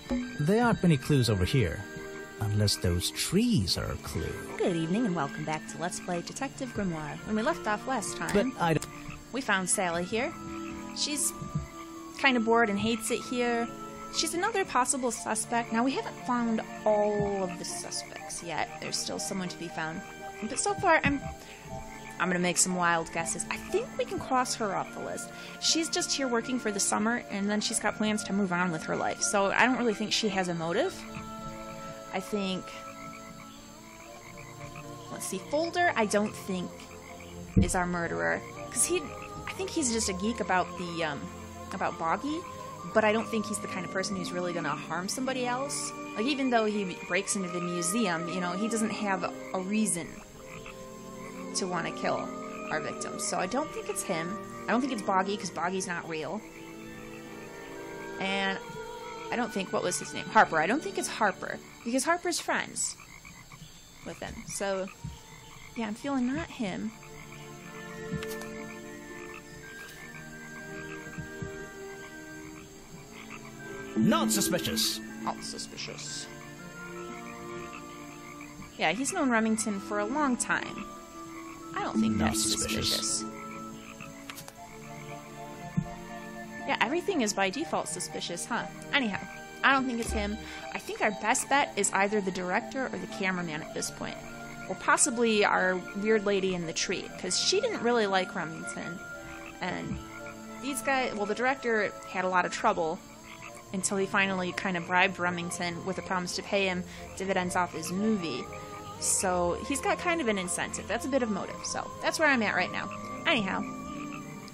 There aren't many clues over here. Unless those trees are a clue. Good evening and welcome back to Let's Play Detective Grimoire. When we left off last time, But I don't... we found Sally here. She's kind of bored and hates it here. She's another possible suspect. Now, we haven't found all of the suspects yet. There's still someone to be found. But so far, I'm going to make some wild guesses. I think we can cross her off the list. She's just here working for the summer, and then she's got plans to move on with her life. So I don't really think she has a motive. I think... Let's see. Folder, I don't think, is our murderer. Because I think he's just a geek about the, about Boggy. But I don't think he's the kind of person who's really going to harm somebody else. Like, even though he breaks into the museum, you know, he doesn't have a reason to want to kill our victims. So I don't think it's him. I don't think it's Boggy, because Boggy's not real. And I don't think, what was his name? Harper. I don't think it's Harper, because Harper's friends with him. So, yeah, I'm feeling not him. Not suspicious. Not suspicious. Yeah, he's known Remington for a long time. I don't think Not that's suspicious. suspicious. Yeah, everything is by default suspicious, huh? Anyhow, I don't think it's him. I think our best bet is either the director or the cameraman at this point. Or possibly our weird lady in the tree, because she didn't really like Remington. And these guys, well, the director had a lot of trouble until he finally kind of bribed Remington with a promise to pay him dividends off his movie. So he's got kind of an incentive. That's a bit of motive. So that's where I'm at right now. Anyhow,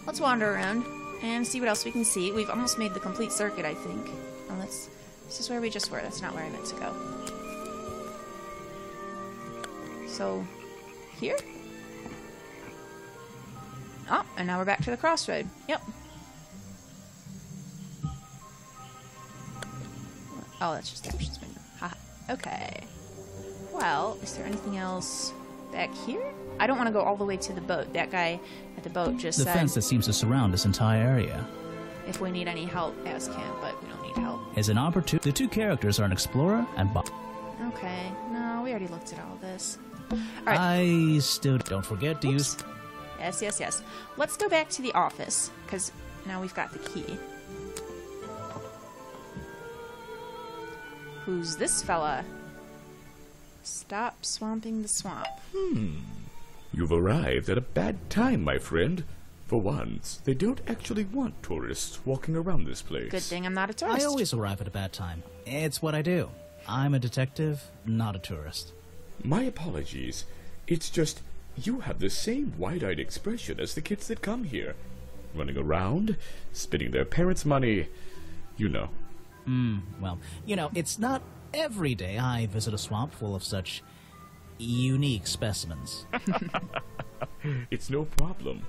let's wander around and see what else we can see. We've almost made the complete circuit, I think. Oh, this is where we just were. That's not where I meant to go. So, here? Oh, and now we're back to the Crossroad. Yep. Oh, that's just the options menu. Haha. Okay. Well, is there anything else back here? I don't want to go all the way to the boat. That guy at the boat just The said... fence that seems to surround this entire area. If we need any help, ask him, but we don't need help. Is an opportunity. The two characters are an explorer and Bob. Okay. No, we already looked at all this. Alright. I still don't forget to use... Yes, yes, yes. Let's go back to the office, because now we've got the key. Who's this fella? Stop swamping the swamp. You've arrived at a bad time, my friend. For once, they don't actually want tourists walking around this place. Good thing I'm not a tourist. I always arrive at a bad time. It's what I do. I'm a detective, not a tourist. My apologies. It's just, you have the same wide-eyed expression as the kids that come here. Running around, spending their parents' money, you know. Well, you know, it's not every day I visit a swamp full of such unique specimens. It's no problem.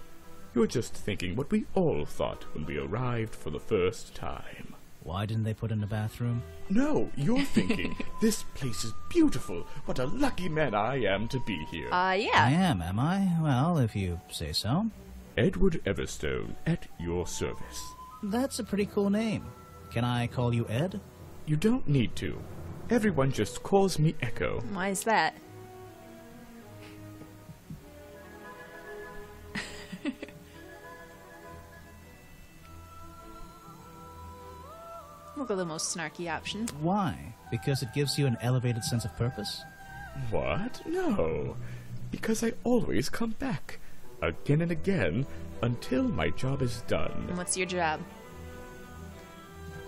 You're just thinking what we all thought when we arrived for the first time. Why didn't they put in a bathroom? No, you're thinking, this place is beautiful. What a lucky man I am to be here. Yeah. I am I? Well, if you say so. Edward Everstone, at your service. That's a pretty cool name. Can I call you Ed? You don't need to. Everyone just calls me Echo. Why is that? We'll go the most snarky option. Why? Because it gives you an elevated sense of purpose? What? No. Because I always come back. Again and again, until my job is And done. what's your job?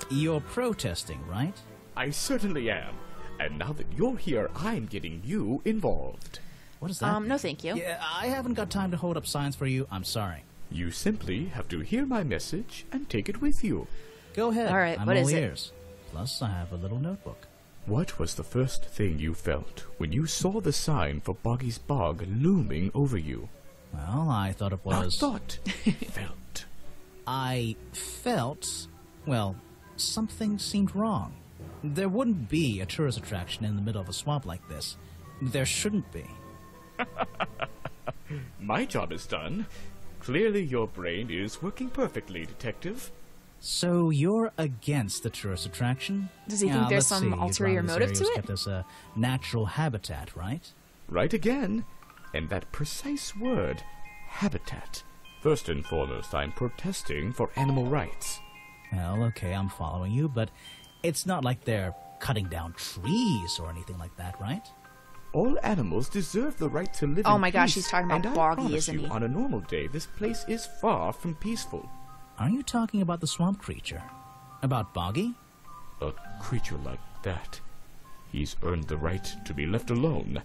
You're protesting, right? I certainly am. And now that you're here, I'm getting you involved. What is that? No thank you. Yeah, I haven't got time to hold up signs for you. I'm sorry. You simply have to hear my message and take it with you. Go ahead. All right, I'm what all is it? ears. Plus, I have a little notebook. What was the first thing you felt when you saw the sign for Boggy's Bog looming over you? Well, I thought it was... Not thought. Felt. I felt... Well, something seemed wrong. There wouldn't be a tourist attraction in the middle of a swamp like this. There shouldn't be. My job is done. Clearly your brain is working perfectly, Detective. So you're against the tourist attraction? Does he think there's some ulterior motive to it? Kept as a natural habitat, right? Right again. And that precise word, habitat. First and foremost, I'm protesting for animal rights. Well, okay, I'm following you, but it's not like they're cutting down trees or anything like that, right? All animals deserve the right to live in Oh my gosh, peace, he's talking about and Boggy, I promise isn't you, he? on a normal day, this place is far from peaceful. Are you talking about the swamp creature? About Boggy? A creature like that. He's earned the right to be left alone.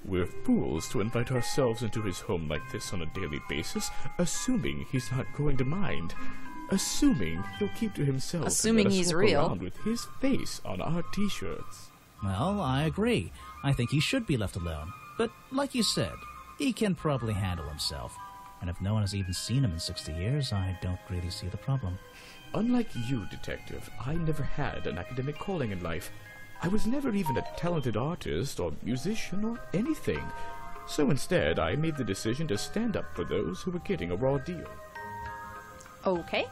We're fools to invite ourselves into his home like this on a daily basis, assuming he's not going to mind. Assuming he'll keep to himself. Assuming and let us he's walk real. around with his face on our t-shirts. Well, I agree. I think he should be left alone. But like you said, he can probably handle himself. And if no one has even seen him in 60 years, I don't really see the problem. Unlike you, Detective, I never had an academic calling in life. I was never even a talented artist or musician or anything. So instead, I made the decision to stand up for those who were getting a raw deal. Okay.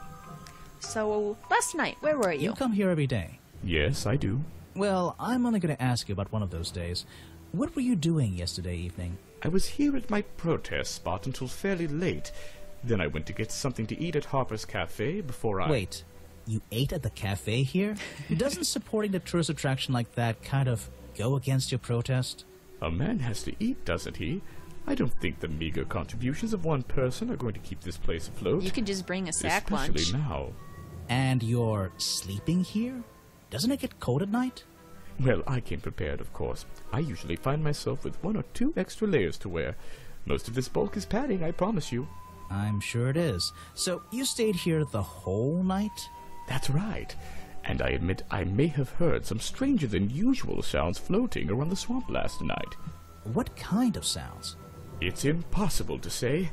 So, last night, where were you? You come here every day. Yes, I do. Well, I'm only going to ask you about one of those days. What were you doing yesterday evening? I was here at my protest spot until fairly late. Then I went to get something to eat at Harper's Cafe before I... Wait, you ate at the cafe here? Doesn't supporting the tourist attraction like that kind of go against your protest? A man has to eat, doesn't he? I don't think the meager contributions of one person are going to keep this place afloat. You could just bring a sack Especially lunch. now. And you're sleeping here? Doesn't it get cold at night? Well, I came prepared, of course. I usually find myself with 1 or 2 extra layers to wear. Most of this bulk is padding, I promise you. I'm sure it is. So you stayed here the whole night? That's right. And I admit I may have heard some stranger than usual sounds floating around the swamp last night. What kind of sounds? It's impossible to say.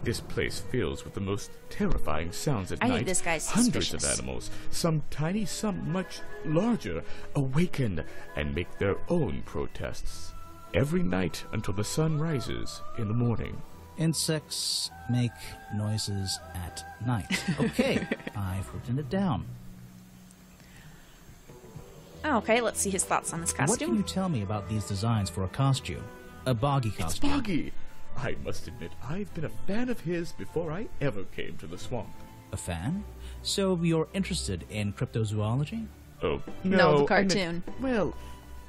This place fills with the most terrifying sounds at I night. think this guy's Hundreds suspicious. of animals, some tiny, some much larger, awaken and make their own protests. Every night until the sun rises in the morning. Insects make noises at night. Okay, I've written it down. Okay, let's see his thoughts on this What can costume. you tell me about these designs for a costume? A Boggy It's costume. Boggy! I must admit, I've been a fan of his before I ever came to the swamp. A fan? So you're interested in cryptozoology? Oh, No, no. the I cartoon. meant- well,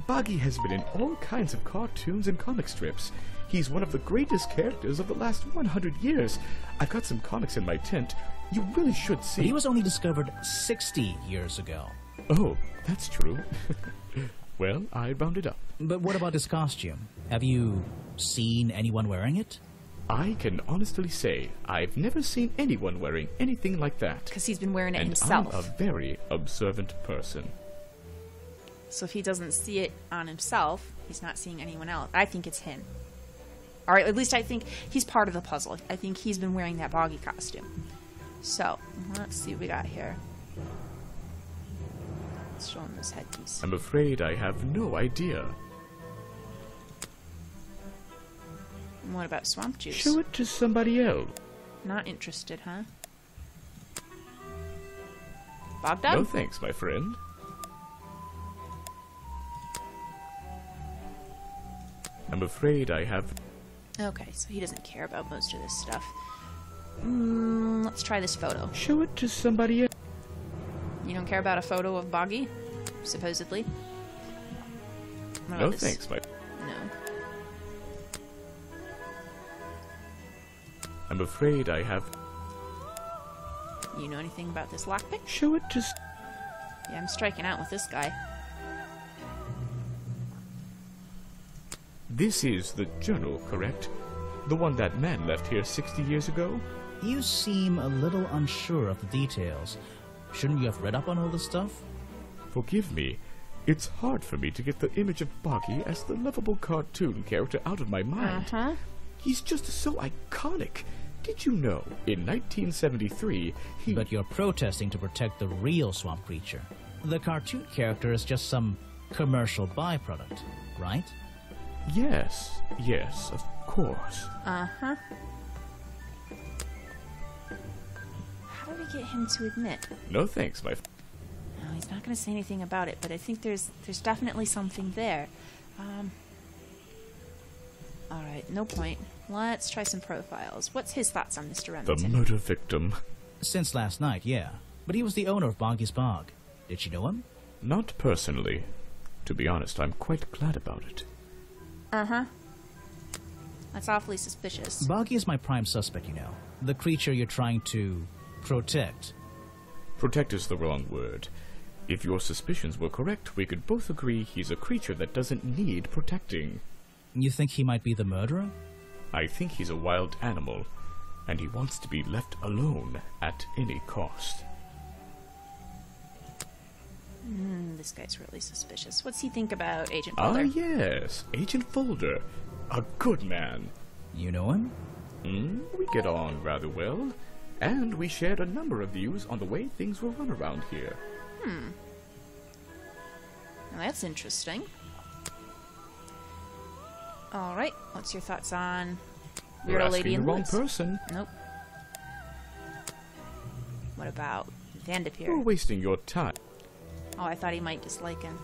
Boggy has been in all kinds of cartoons and comic strips. He's one of the greatest characters of the last 100 years. I've got some comics in my tent. You really should see. But he was only discovered 60 years ago. Oh, that's true. Well, I rounded up. But what about his costume? Have you seen anyone wearing it? I can honestly say I've never seen anyone wearing anything like that. Because he's been wearing it And himself. I'm a very observant person. So if he doesn't see it on himself, he's not seeing anyone else. I think it's him. Or at least I think he's part of the puzzle. I think he's been wearing that Boggy costume. So, let's see what we got here. Let's show him this headpiece. I'm afraid I have no idea. And what about swamp juice? Show it to somebody else. Not interested, huh? Bob No Dog? thanks, my friend. I'm afraid I have... Okay, so he doesn't care about most of this stuff. Let's try this photo. Show it to somebody else. You don't care about a photo of Boggy? Supposedly? What about No this? thanks, my... No. I'm afraid I have... You know anything about this lockpick? Show it to... Yeah, I'm striking out with this guy. This is the journal, correct? The one that man left here 60 years ago? You seem a little unsure of the details. Shouldn't you have read up on all this stuff? Forgive me. It's hard for me to get the image of Boggy as the lovable cartoon character out of my mind. Uh-huh. He's just so iconic. Did you know, in 1973, he... But you're protesting to protect the real swamp creature. The cartoon character is just some commercial byproduct, right? Yes, of course. Uh-huh. How did get him to admit? No thanks, my No, he's not going to say anything about it, but I think there's definitely something there. Alright, no point. Let's try some profiles. What's his thoughts on Mr. Remington? The murder victim. Since last night, yeah. But he was the owner of Boggy's Bog. Did you know him? Not personally. To be honest, I'm quite glad about it. Uh-huh. That's awfully suspicious. Boggy is my prime suspect, you know. The creature you're trying to protect. Protect is the wrong word. If your suspicions were correct, we could both agree he's a creature that doesn't need protecting. You think he might be the murderer? I think he's a wild animal, and he wants to be left alone at any cost. This guy's really suspicious. What's he think about Agent Ah, Boulder? yes, Agent Folder. A good man. You know him? We get on rather well, and we shared a number of views on the way things were run around here. Now that's interesting. Alright, what's your thoughts on You're Weirdo asking Lady in the the wrong Woods? person. Nope. What about Vanderpeer? You're wasting your time. Oh, I thought he might dislike him.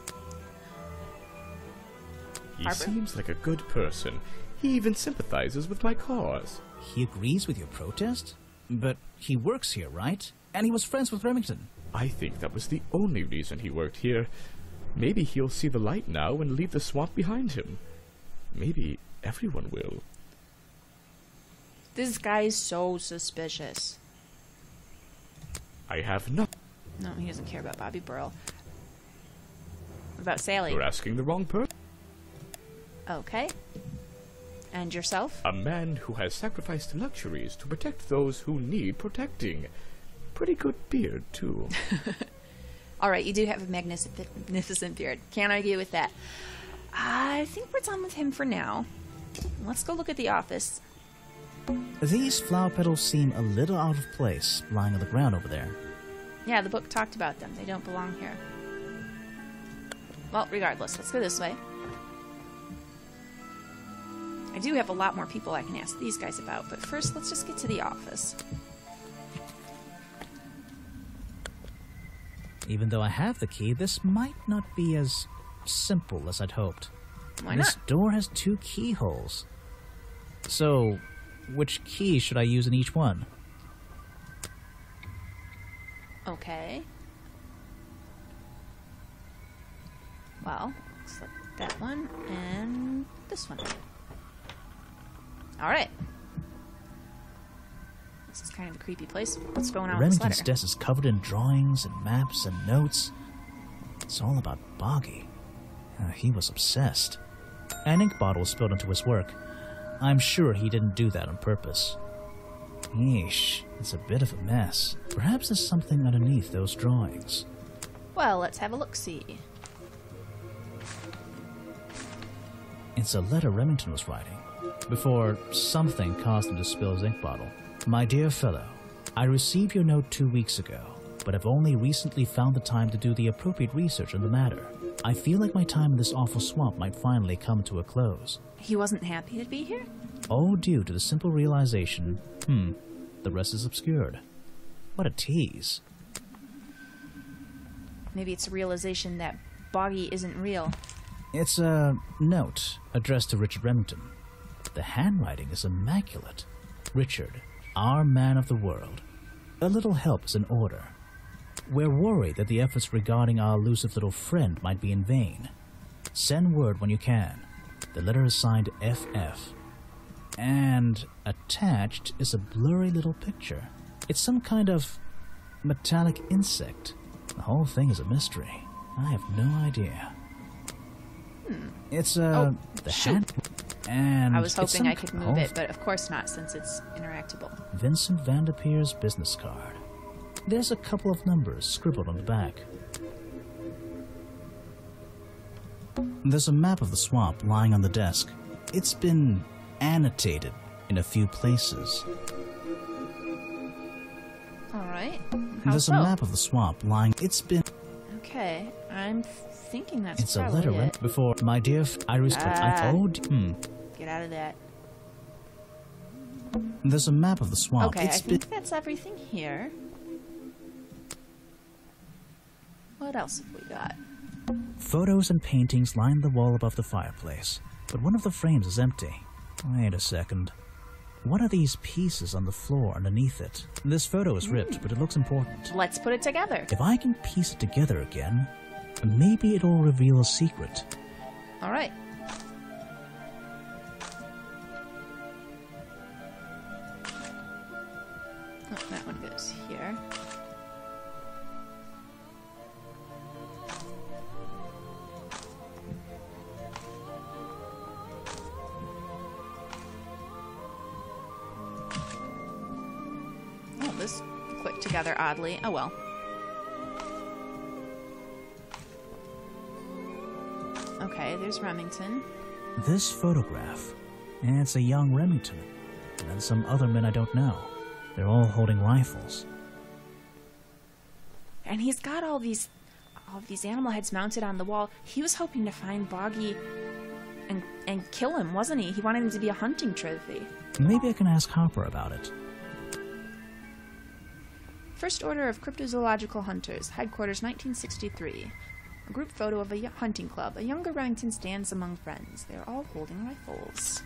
He Harper? seems like a good person. He even sympathizes with my cause. He agrees with your protest? But he works here, right? And he was friends with Remington. I think that was the only reason he worked here. Maybe he'll see the light now and leave the swamp behind him. Maybe everyone will. This guy is so suspicious. I have not. No, he doesn't care about Bobby Burl. What about Sally? You're asking the wrong person. Okay. And yourself? A man who has sacrificed luxuries to protect those who need protecting. Pretty good beard, too. Alright, you do have a magnificent beard. Can't argue with that. I think we're done with him for now. Let's go look at the office. These flower petals seem a little out of place, lying on the ground over there. Yeah, the book talked about them. They don't belong here. Well, regardless, let's go this way. I do have a lot more people I can ask these guys about, but first let's just get to the office. Even though I have the key, this might not be as simple as I'd hoped. Why This not? door has 2 keyholes. So, which key should I use in each one? Okay. Well, looks like that one and this one. Alright. This is kind of a creepy place. What's going on with this Remington's letter? desk is covered in drawings and maps and notes. It's all about Boggy. He was obsessed. An ink bottle spilled into his work. I'm sure he didn't do that on purpose. Yeesh, it's a bit of a mess. Perhaps there's something underneath those drawings. Well, let's have a look-see. It's a letter Remington was writing, before something caused him to spill his ink bottle. My dear fellow, I received your note 2 weeks ago, but have only recently found the time to do the appropriate research on the matter. I feel like my time in this awful swamp might finally come to a close. He wasn't happy to be here? All due to the simple realization, the rest is obscured. What a tease. Maybe it's a realization that Boggy isn't real. It's a note addressed to Richard Remington. The handwriting is immaculate. Richard, our man of the world. A little help is in order. We're worried that the efforts regarding our elusive little friend might be in vain. Send word when you can. The letter is signed FF. And attached is a blurry little picture. It's some kind of metallic insect. The whole thing is a mystery. I have no idea. It's the shoot. hand. And I was it's hoping some I could move it, but of course not, since it's interactable. Vincent Vanderpeer's business card. There's a couple of numbers scribbled on the back. There's a map of the swamp lying on the desk. It's been annotated in a few places. Alright. There's a map of the swamp lying. It's been. Okay, I'm thinking that's It's a probably letter it. right before my dear. I respect. I told. Get out of that. There's a map of the swamp. Okay, It's I think that's everything here. What else have we got? Photos and paintings line the wall above the fireplace, but one of the frames is empty. Wait a second. What are these pieces on the floor underneath it? This photo is ripped, but it looks important. Let's put it together. If I can piece it together again, maybe it'll reveal a secret. All right. Oh, that one goes here. Oh, this clicked together oddly. Oh well. Okay, there's Remington. This photograph, it's a young Remington, and then some other men I don't know. They're all holding rifles. And he's got all these animal heads mounted on the wall. He was hoping to find Boggy and kill him, wasn't he? He wanted him to be a hunting trophy. Maybe I can ask Harper about it. First Order of Cryptozoological Hunters, Headquarters 1963. A group photo of a hunting club. A younger Remington stands among friends. They're all holding rifles.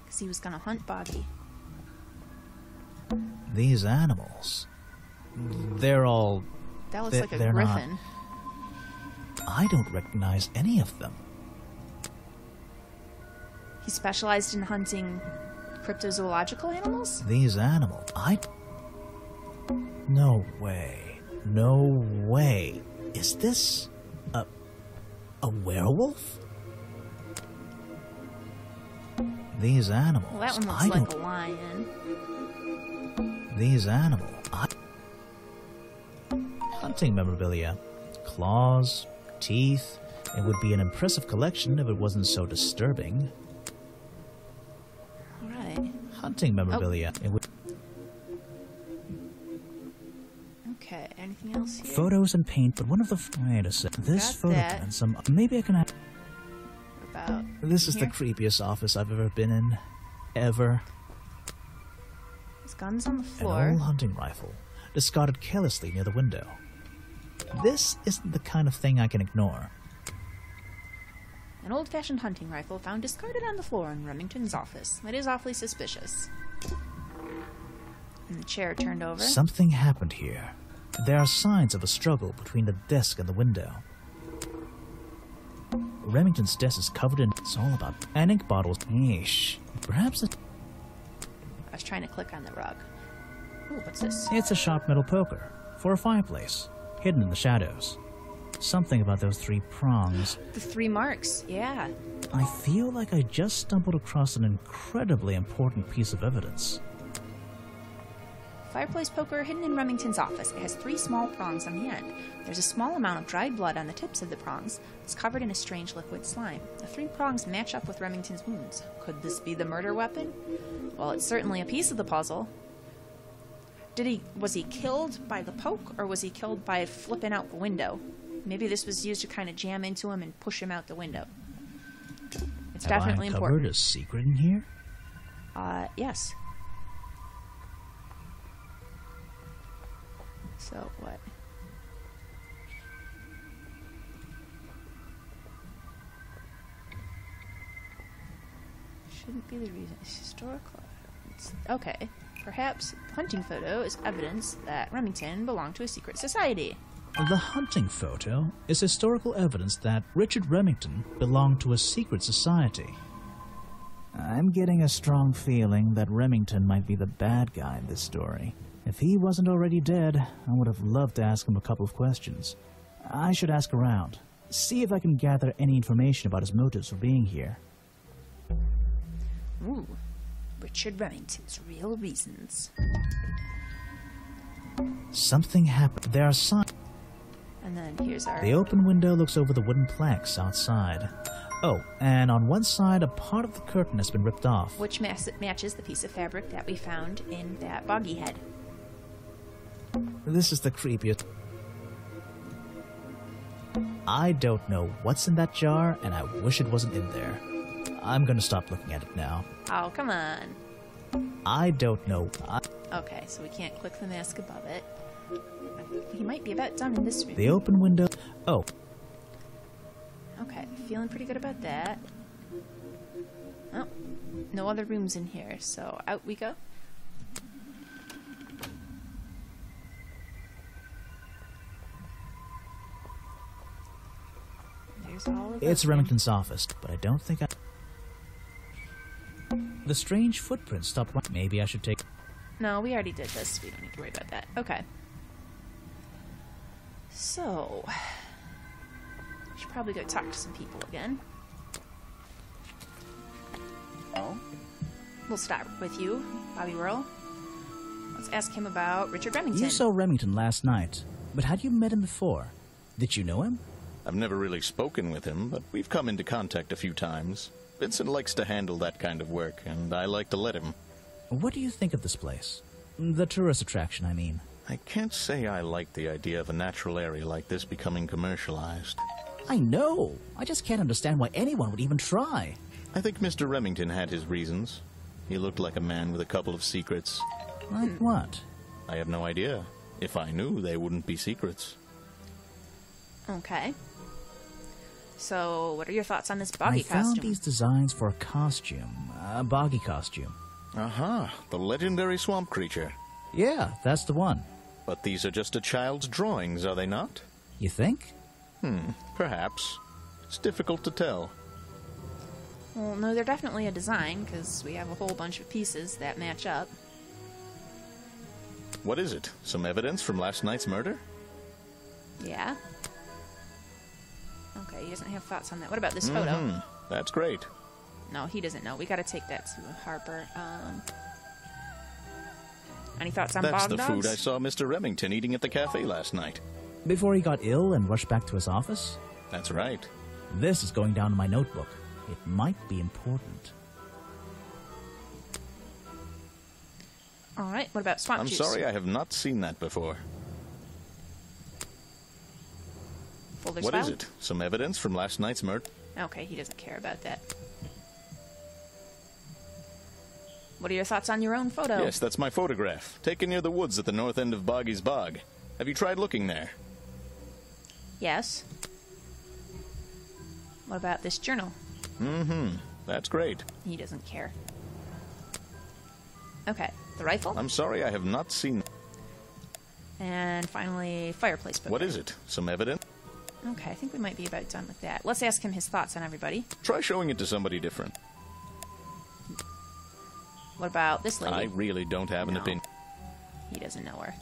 Because he was going to hunt Boggy. These animals, they're all... That looks like a griffin. I don't recognize any of them. He specialized in hunting cryptozoological animals? These animals, No way. No way. Is this a werewolf? These animals. Well, that one looks like a lion. These animals. Hunting memorabilia. Claws, teeth. It would be an impressive collection if it wasn't so disturbing. All right. Hunting memorabilia. Oh. It would. Okay, anything else here? Photos and paint, but one of the... Wait a second. This Got photo that. and some... Maybe I can have... About This is here? the creepiest office I've ever been in. Ever. There's guns on the An floor. old hunting rifle, discarded carelessly near the window. This isn't the kind of thing I can ignore. An old-fashioned hunting rifle found discarded on the floor in Remington's office. It is awfully suspicious. And the chair turned over. Something happened here. There are signs of a struggle between the desk and the window. Remington's desk is covered in... It's all about... And ink bottles. Yeesh. Perhaps I was trying to click on the rug. Ooh, what's this? it's a sharp metal poker for a fireplace, hidden in the shadows. Something about those 3 prongs. The 3 marks, yeah. I feel like I just stumbled across an incredibly important piece of evidence. Fireplace poker hidden in Remington's office. It has 3 small prongs on the end. There's a small amount of dried blood on the tips of the prongs. It's covered in a strange liquid slime. The 3 prongs match up with Remington's wounds. Could this be the murder weapon? Well, it's certainly a piece of the puzzle. Was he killed by the poke, or was he killed by flipping out the window? Maybe this was used to kind of jam into him and push him out the window. It's definitely Have I important. uncovered a secret in here? Yes. So, what? Shouldn't be the reason. It's historical evidence. Okay. Perhaps the hunting photo is evidence that Remington belonged to a secret society. The hunting photo is historical evidence that Richard Remington belonged to a secret society. I'm getting a strong feeling that Remington might be the bad guy in this story. If he wasn't already dead, I would have loved to ask him a couple of questions. I should ask around, see if I can gather any information about his motives for being here. Ooh. Richard Remington's real reasons. Something happened. There are signs. And then here's our... The open window looks over the wooden planks outside. Oh, and on one side, a part of the curtain has been ripped off. Which matches the piece of fabric that we found in that Boggy head. This is the creepiest. I don't know what's in that jar, and I wish it wasn't in there. I'm gonna stop looking at it now. Oh, come on. I don't know. Okay, so we can't click the mask above it. He might be about done in this room. The open window... Oh. Okay, feeling pretty good about that. Oh, no other rooms in here, so out we go. There's all of It's them. Remington's office, but I don't think I... The strange footprints stopped... Maybe I should take... No, we already did this. We don't need to worry about that. Okay. So... we should probably go talk to some people again. Oh? We'll start with you, Bobby Whirl. Let's ask him about Richard Remington. You saw Remington last night, but had you met him before? Did you know him? I've never really spoken with him, but we've come into contact a few times. Vincent likes to handle that kind of work, and I like to let him. What do you think of this place? The tourist attraction, I mean. I can't say I like the idea of a natural area like this becoming commercialized. I know! I just can't understand why anyone would even try. I think Mr. Remington had his reasons. He looked like a man with a couple of secrets. Like what? I have no idea. If I knew, they wouldn't be secrets. Okay. So, what are your thoughts on this Boggy I found costume? these designs for a costume. A Boggy costume. Aha, the legendary swamp creature. Yeah, that's the one. But these are just a child's drawings, are they not? You think? Perhaps. It's difficult to tell. Well, no, they're definitely a design, because we have a whole bunch of pieces that match up. What is it? Some evidence from last night's murder? Yeah. Okay, he doesn't have thoughts on that. What about this photo? That's great. No, he doesn't know. We gotta take that to Harper. Any thoughts on That's bog the dogs? food I saw Mr. Remington eating at the cafe last night. Before he got ill and rushed back to his office? That's right. This is going down in my notebook. It might be important. Alright, what about swamp I'm juice? sorry I have not seen that before. Folders What file? is it? Some evidence from last night's murder? Okay, he doesn't care about that. What are your thoughts on your own photo? Yes, that's my photograph, taken near the woods at the north end of Boggy's Bog. Have you tried looking there? Yes. What about this journal? That's great. He doesn't care. Okay, the rifle? I'm sorry I have not seen... And finally, fireplace book. What is it? Some evidence? Okay, I think we might be about done with that. Let's ask him his thoughts on everybody. Try showing it to somebody different. What about this lady? I really don't have an No. opinion. He doesn't know her.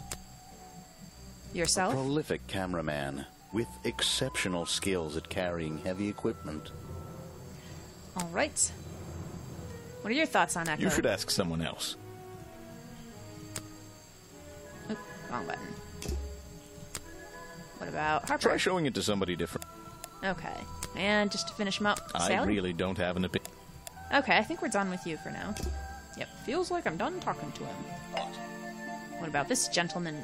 Yourself? Prolific cameraman with exceptional skills at carrying heavy equipment. All right. What are your thoughts on Echo? You should ask someone else. Oop, wrong button. What about Harper? Try showing it to somebody different. Okay. And just to finish him up, I Sally? really don't have an opinion. Okay, I think we're done with you for now. Yep, feels like I'm done talking to him. What about this gentleman?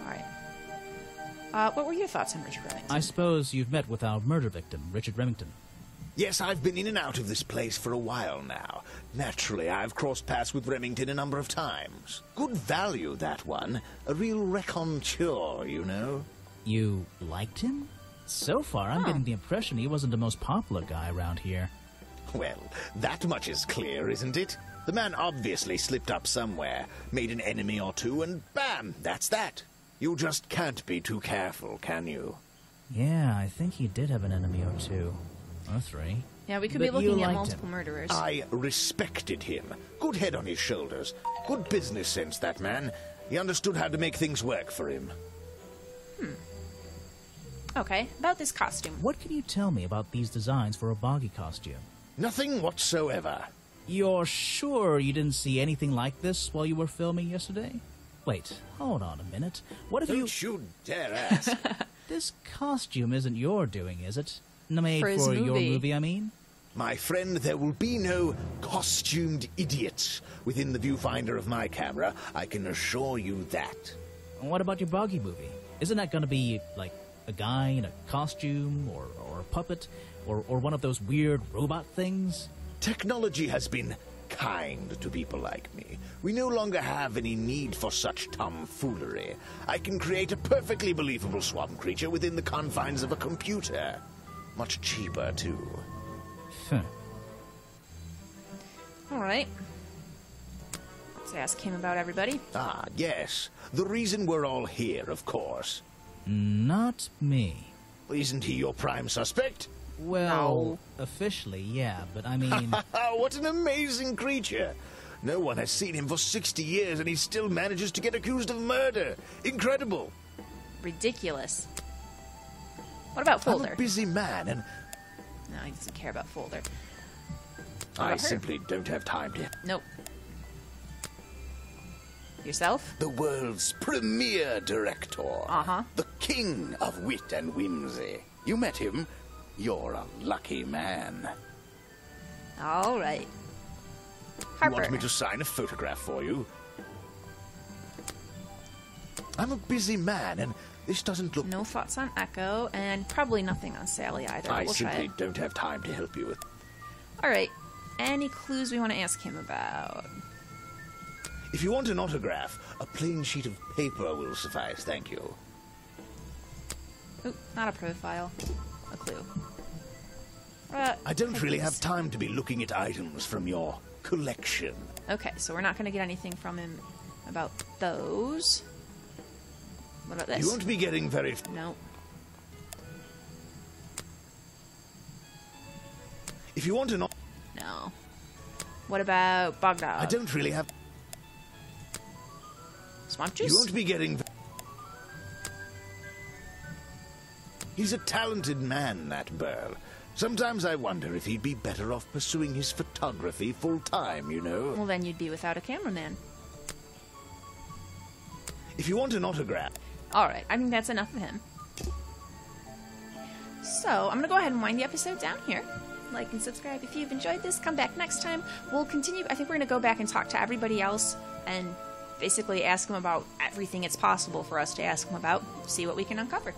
Alright. What were your thoughts on Richard Remington? I suppose you've met with our murder victim, Richard Remington. Yes, I've been in and out of this place for a while now. Naturally, I've crossed paths with Remington a number of times. Good value, that one. A real raconteur, you know. You liked him? So far, I'm getting the impression he wasn't the most popular guy around here. Well, that much is clear, isn't it? The man obviously slipped up somewhere, made an enemy or two, and bam, that's that. You just can't be too careful, can you? Yeah, I think he did have an enemy or two. Or three. Yeah, we could But be looking you at liked multiple him. murderers. I respected him. Good head on his shoulders. Good business sense, that man. He understood how to make things work for him. Okay, about this costume. What can you tell me about these designs for a Boggy costume? Nothing whatsoever. You're sure you didn't see anything like this while you were filming yesterday? Wait, hold on a minute. What if you... Don't you dare ask. This costume isn't your doing, is it? Made For his your movie. movie, I mean? My friend, there will be no costumed idiots within the viewfinder of my camera. I can assure you that. What about your Boggy movie? Isn't that gonna be, like, a guy in a costume, or a puppet, or one of those weird robot things? Technology has been kind to people like me. We no longer have any need for such tomfoolery. I can create a perfectly believable swamp creature within the confines of a computer. Much cheaper, too. Huh. Alright. Let's ask him about everybody. Ah, yes. The reason we're all here, of course. Not me. Isn't he your prime suspect? Well, officially, yeah, but I mean... What an amazing creature! No one has seen him for 60 years and he still manages to get accused of murder. Incredible! Ridiculous. What about Folder? I'm a busy man and No, he doesn't care about Folder. I about her? simply don't have time to... Nope. Yourself? The world's premier director. Uh-huh. The king of wit and whimsy. You met him. You're a lucky man. Alright. You Harper. want me to sign a photograph for you? I'm a busy man and this doesn't look... No thoughts on Echo, and probably nothing on Sally either. I We'll try simply it. don't have time to help you with... Alright. Any clues we want to ask him about? If you want an autograph, a plain sheet of paper will suffice, thank you. Oop, not a profile. A clue. I don't really have please. time to be looking at items from your collection. Okay, so we're not going to get anything from him about those. What about this? You won't be getting very... No. If you want an... No. What about Boggy? I don't really have... Swamp juice? You won't be getting... He's a talented man, that Burl. Sometimes I wonder if he'd be better off pursuing his photography full-time, you know? Well, then you'd be without a cameraman. If you want an autograph... Alright, I think that's enough of him. So, I'm going to go ahead and wind the episode down here. Like and subscribe if you've enjoyed this. Come back next time. We'll continue. I think we're going to go back and talk to everybody else and basically ask them about everything it's possible for us to ask them about. See what we can uncover.